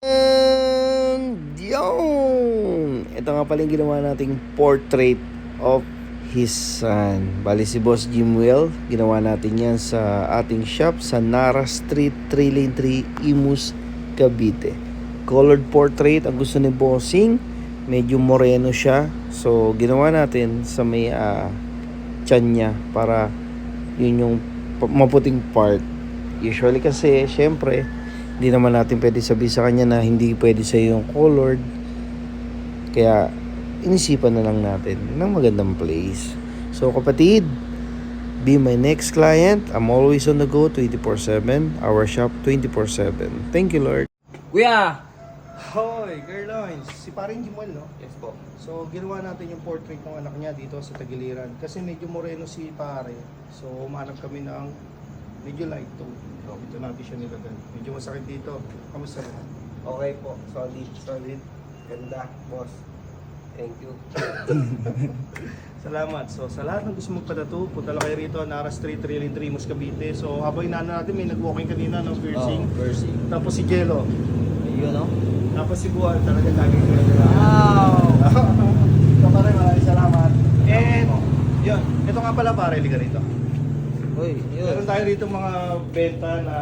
And yun! Ito nga pala yung ginawa nating portrait of his son. Bali si Boss Jimwell, ginawa natin yan sa ating shop sa Nara Street, 3 Lane 3, Imus, Cavite. Colored portrait ang gusto ni Bossing. Medyo moreno siya. So ginawa natin sa may tiyan niya para yun yung maputing part. Usually kasi syempre hindi naman natin pwede sabihin sa kanya na hindi pwede sa yung colored. Kaya inisipan na lang natin ng magandang place. So kapatid, be my next client. I'm always on the go 24/7. Our shop 24/7. Thank you, Lord. Kuya! Hoy, Gerloins. Si paring Jimwell, no? Yes po. So ginawa natin yung portrait ng anak niya dito sa Tagiliran. Kasi medyo moreno si pare. So umanap kami ng medyo light tone. So, ito natin siya nilagay. Medyo masakit dito. Kamusta na? Okay po. Solid. Solid. Ganda, boss. Thank you. Salamat. So, sa lahat ng gusto magpa-tattoo, punta lang kayo rito, Nara Street, 3 Lane 3, Cavite. So, habang inaano natin, may nag-walking kanina, no? Piercing. Piercing. Tapos si Jello. Ayun, no? Tapos si Buwan. Talaga lagi ko na nila. Wow! So, pare, maraming salamat. And, yun. Ito nga pala, pare, liga rito. Uy, Meron yun. tayo dito mga benta na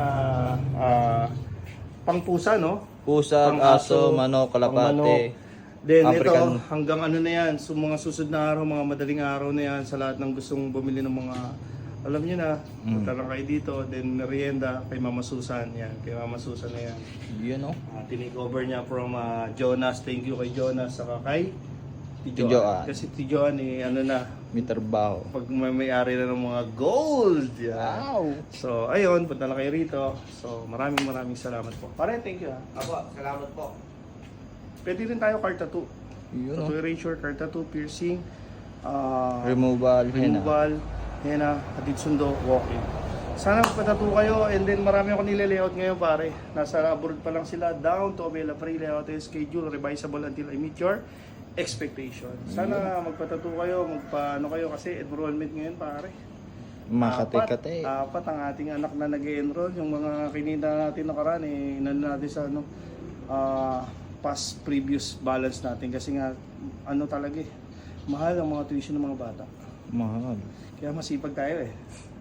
pangpusa, no? Pusag, Pang-aso, aso, manok, pang-manok. kalapate. Then African. ito, hanggang ano na yan, so mga susunod na araw, mga madaling araw na yan, sa lahat ng gustong bumili ng mga, alam niyo na, punta lang kayo dito, then merienda kay Mama Susan, yan, kay Mama Susan na yan. Yun, no? Tinake over niya from Jonas, thank you kay Jonas, saka kay Tijoan. Tijoan. Kasi Tijoan ano na, May trabaho. pag may-ari na ng mga gold, yan. Wow! So, ayun, punta lang kayo rito. So, maraming salamat po. Pare, thank you ha. Apo, salamat po. Pwede rin tayo card tattoo. Yun, no? Tattoo erasure, card tattoo, piercing, Removal, henna. henna, hatid sundo, walking. Sana magpa-tattoo kayo, and then marami ako nile-layout ngayon pare. Nasa abroad pa lang sila, down to Abela Free layout and schedule, revisable until I meet your expectation. Sana magpa-tattoo kayo, magpa-ano kayo kasi enrollment ngayon pare. Makate-kate. Apat ang ating anak na nag-enroll. Yung mga kinita natin nakaraan, inano natin sa past previous balance natin. Kasi nga, ano talaga mahal ang mga tuition ng mga bata. Mahal. Kaya masipag tayo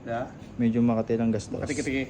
Diba? Medyo makati ng gastos. Kati-kati.